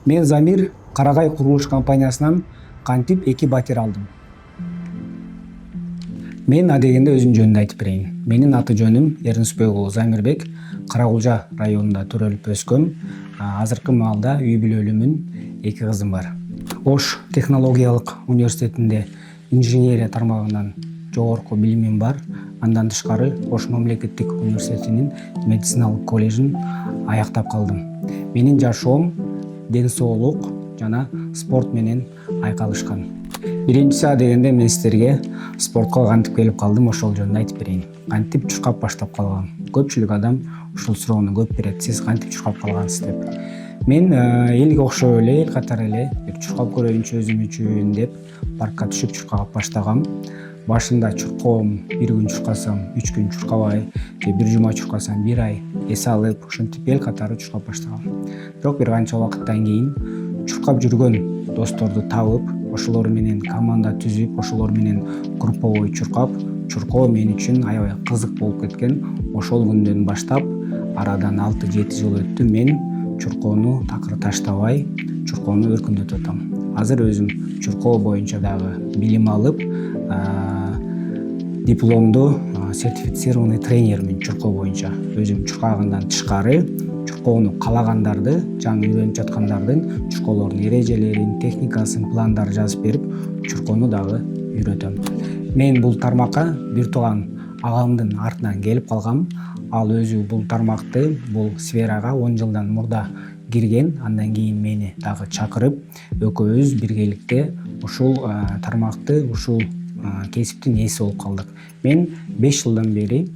Мен Замир Карагай курулуш компаниясынан кантип 2 батир алдым. Мен адегенде өзүм жөнүндө айтып берейин. Менин аты жөнүм Эрнисбек уулу Замирбек. Карагулжа районунда төрөлүп өскөм. Азыркы маалда үй бүлөлүүмүн, 2 кызым бар. Ош технологиялык университетинде инженерия тармагынан жогорку билимим бар. Андан тышкары Ош мамлекеттик университетинин медициналык коллежин аяктап калдым. Менин жашоом ден соолук жана спорт менен айкалышкан. Биринчиси адегенде мен сиздерге спортко кантип келип калдым, ошол жөнүндө айтып берейин. Кантип чуркап баштап калгам? Көпчүлүк адам ушул суроону көп берет. Сиз кантип чуркап калгансыз деп. Мен элге окшоп эле, эл катары эле бир чуркап көрөйүнчү өзүм үчүн деп паркка түшүп чуркап баштагам. Башында чуркоом, бир күн чуркасам, 3 күн чуркабай, же бир жума чуркасам, 1 ай эс алып, ошентип эл катары чуркап баштагам. Бирок бир канча убакыттан кийин чуркап жүргөн досторду табып, ошолор менен команда түзүп, ошолор менен групповой чуркоо мен үчүн аябай кызык болуп кеткен. Ошол күндөн баштап арадан 6-7 жыл өттү, мен чуркоону такыр таштабай, чуркоону өркүндөтүп атам. Азыр өзүм чуркоо боюнча дагы билим алып, дипломдуу сертифицированный тренермин чуркоо боюнча. Өзүм чуркагандан тышкары чуркоону калагандарды, жаңы үйрөнүп жаткандардын чуркоолордун эрежелерин, техникасын, пландарын жазып берип, чуркоону дагы үйрөтөм. Мен бул тармакка бир тууган агамдын артынан келип калгам. Ал өзү бул тармакты, бул сферага 10 жылдан мурда кирген. Андан кийин мени дагы чакырып, экөөбүз биргеликте ушул тармакты, ушул кесиптин ээси болуп калдык. Мен 5 жылдан бери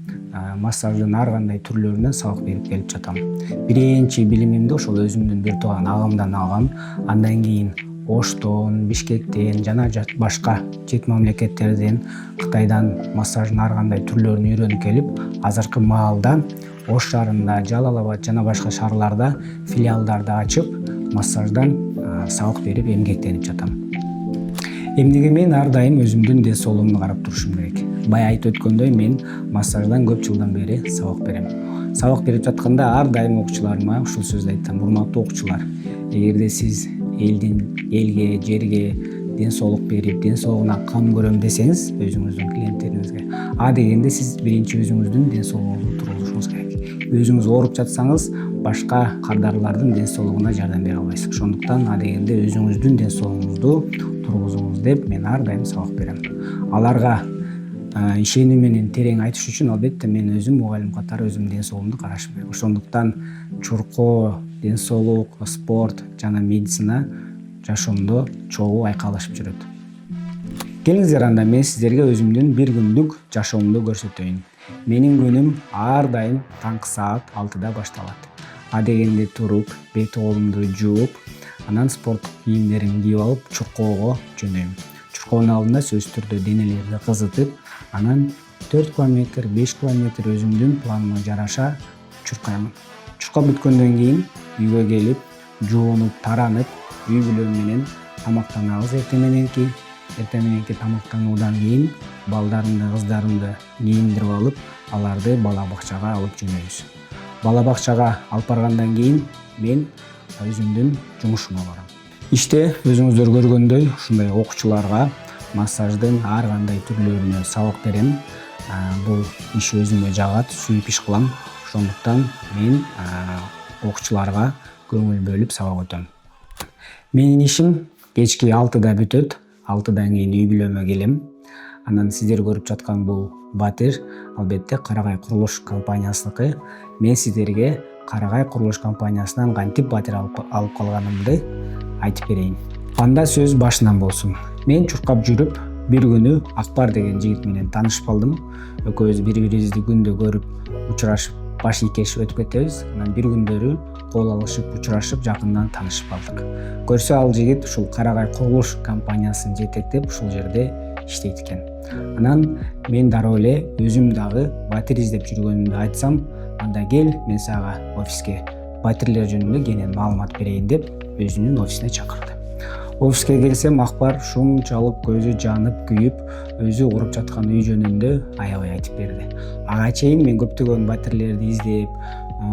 массаждын ар кандай түрлөрүнөн сабак берип келип жатам. Биринчи билимимди ошол өзүмдүн бир тууган агамдан алгам. Андан кийин Оштон, Бишкектен жана башка чет мамлекеттерден, Кытайдан массаждын ар кандай түрлөрүн үйрөнүп келип, азыркы маалда Ош шаарында, Жалал-Абад жана башка шаарларда филиалдарды ачып, массаждан сабак берип эмгектенип жатам. Эмнеге мен ар дайым өзүмдүн ден соолугумду карап турушум керек? Бая айтып өткөндөй, мен массаждан көп жылдан бери сабак берем. Сабак берип жатканда ар дайым окуучуларыма ушул сөздү айтам: урматтуу окуучулар, эгерде сиз элге, жерге ден соолук берип, ден соолугуна кам көрөм десеңиз, өзүңүздүн клиенттериңизге, дегенде сиз биринчи өзүңүздүн ден соолугуңузду тургузушуңуз керек. Өзүңүз ооруп жатсаңыз, башка кардарлардын ден соолугуна жардам бере албайсыз. Ошондуктан дегенде өзүңүздүн ден соолугуңузду тургузуңуз деп мен ар дайым сабак берем. Аларга ишенүү менен терең айтыш үчүн албетте мен өзүм мугалим катары өзүмдүн ден соолугумду карашым керек. Ошондуктан чуркоо, ден соолук, спорт жана медицина жашоомдо чогуу айкалышып жүрөт. Келиңиздер, анда мен сиздерге өзүмдүн бир күндүк жашоомду көрсөтөйүн. Менин күнүм ар дайым таңкы саат 6-да башталат. Адегенде туруп, бет колумду жууп, анан спорт кийимдеримди кийип алып чуркоого жөнөйм. Чуркоонун алдында сөзсүз түрдө денелерди кызытып, анан 4 километр, 5 километр өзүмдүн планыма жараша чуркаймын. Чуркап бүткөндөн кийин үйгө келип, жуунуп, таранып, үй бүлөм менен тамактанабыз. Эртең мененки тамактануудан кийин балдарымды, кыздарымды кийиндирип алып, аларды бала бакчага алып жөнөйбүз. Бала бакчага алып баргандан кийин мен өзүмдүн жумушума барам. Иште өзүңүздөр көргөндөй ушундай окуучуларга массаждын ар кандай түрлөрүнө сабак берем. Бул иш өзүмө жагат, сүйүп иш кылам. Ошондуктан мен окуучуларга көңүл бөлүп сабак өтөм. Менин ишим кечки 6-да бүтөт. 6-дан кийин үй бүлөмө келем. Анан сиздер көрүп жаткан бул батир албетте Карагай курулуш компаниясыныкы. Мен сиздерге Карагай курулуш компаниясынан кантип батир алып калганымды айтып берейин. Анда сөз башынан болсун. Мен чуркап жүрүп, бир күнү Акбар деген жигит менен таанышып калдым. Экөөбүз бири-бирибизди күндө көрүп, учурашып, баш ийкешип өтүп кетебиз. Анан бир күндөрү кол алышып, учурашып, жакындан таанышып калдык. Көрсө ал жигит ушул Карагай курулуш компаниясын жетектеп, ушул жерде иштейт экен. Анан мен дароо эле өзүм дагы батир издеп жүргөнүмдү айтсам, анда кел, мен сага офиске батирлер жөнүндө кенен маалымат берейин деп өзүнүн офисине чакырды. Офиске келсем, Акбар ушунчалык көзү жанып, күйүп, өзү уруп жаткан үй жөнүндө аябай айтып берди. Ага чейин мен көптөгөн батирлерди издеп,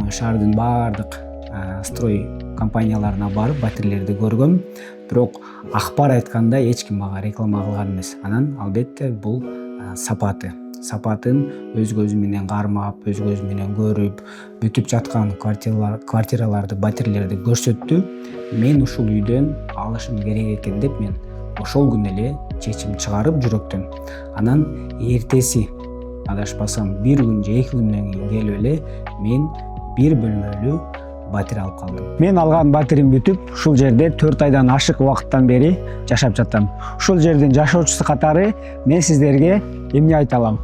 шаардын баардык строй компанияларына барып батирелерди көргөм, бирок акбар айтканда эч ким мага реклама кылган эмес. Анан албетте бул сапатын өз көзү менен кармап, өз көзү менен көрүп, бүтүп жаткан квартираларды, батирелерди көрсөттү. Мен ушул үйдөн алышым керек экен деп мен ошол күнү эле чечим чыгарып жүрөктөн. Анан эртеси адашпасам 1 күн же 2 күндөн кийин келип эле мен 1 бөлмөлүү батир алып калдым. Мен алган батирим бүтүп, ушул жерде 4 айдан ашык убакыттан бери жашап жатам. Ушул жердин жашоочусу катары мен сиздерге эмне айта алам?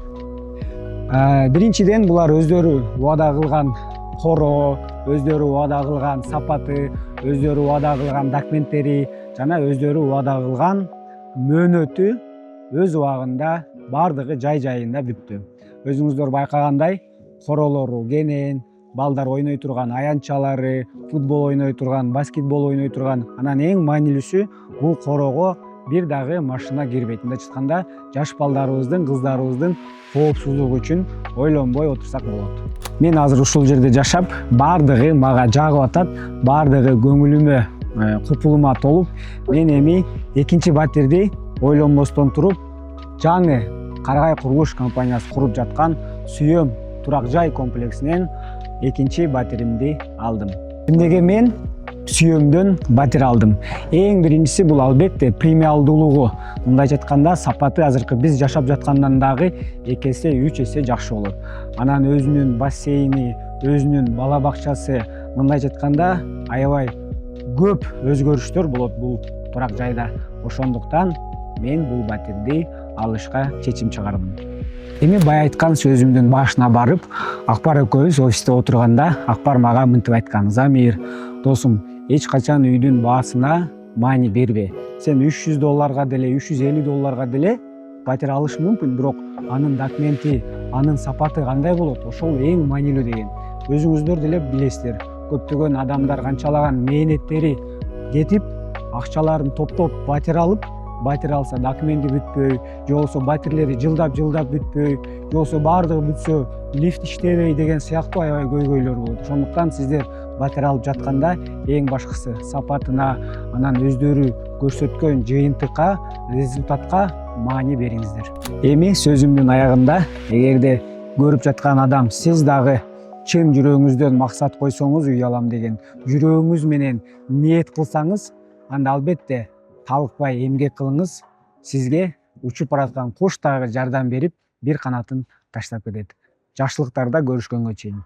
Биринчиден, булар өздөрү убада кылган коро, өздөрү убада кылган сапаты, өздөрү убада кылган документтери жана өздөрү убада кылган мөөнөтү өз убагында бардыгы жай-жайында бүттү. Өзүңүздөр байкагандай, королору кенен, балдар ойной турган аянтчалары, футбол ойной турган, баскетбол ойной турган, анан эң маанилүүсү бул корого бир дагы машина кирбейт. Мындай айтканда, жаш балдарыбыздын, кыздарыбыздын коопсуздугу үчүн ойлонбой отурсак болот. Мен азыр ушул жерде жашап, бардыгы мага жагып атат, бардыгы көңүлүмө, купулума толуп, мен эми экинчи батирди ойлонбостон туруп, жаңы Каргай курулуш компаниясы куруп жаткан Сүйөм турак жай комплексинен экинчи батиримди алдым. Эмнеге мен Сүйөмдөн батир алдым? Эң биринчиси бул албетте премиалдуулугу. Мындайча айтканда, сапаты азыркы биз жашап жаткандан дагы 2 эсе, 3 эсе жакшы болот. Анан өзүнүн бассейни, өзүнүн бала бакчасы, мындайча айтканда, аябай көп өзгөрүштөр болот бул турак жайда. Ошондуктан мен бул батирди алышка чечим чыгардым. Эми бай айткан сөзүмдүн башына барып, Акбар экөөбүз офисте отурганда, Акбар мага мынтип айткан: "Замир, досум, эч качан үйдүн баасына маани бербе. Сен $300 деле, $350 деле батир алыш мүмкүн, бирок анын документи, анын сапаты кандай болот? Ошол эң маанилүү" деген. Өзүңүздөр деле билесиздер, көптөгөн адамдар канчалаган мээнеттери кетип, акчаларын топтоп батир алып, батир алса документи бүтпөй, же болбосо батирлери жылдап бүтпөй, же болбосо баардыгы бүтсө лифт иштебей деген сыяктуу аябай көйгөйлөр болот. Ошондуктан сиздер батир алып жатканда эң башкысы сапатына, анан өздөрү көрсөткөн жыйынтыкка, результатка маани бериңиздер. Эми сөзүмдүн аягында, эгерде көрүп жаткан адам сиз дагы чын жүрөгүңүздөн максат койсоңуз, үй алам деген жүрөгүңүз менен ниет кылсаңыз, анда албетте талыкпай эмгек кылыңыз, сизге учуп бараткан куш дагы жардам берип, бир канатын таштап кетет. Жакшылыктарда көрүшкөнгө чейин.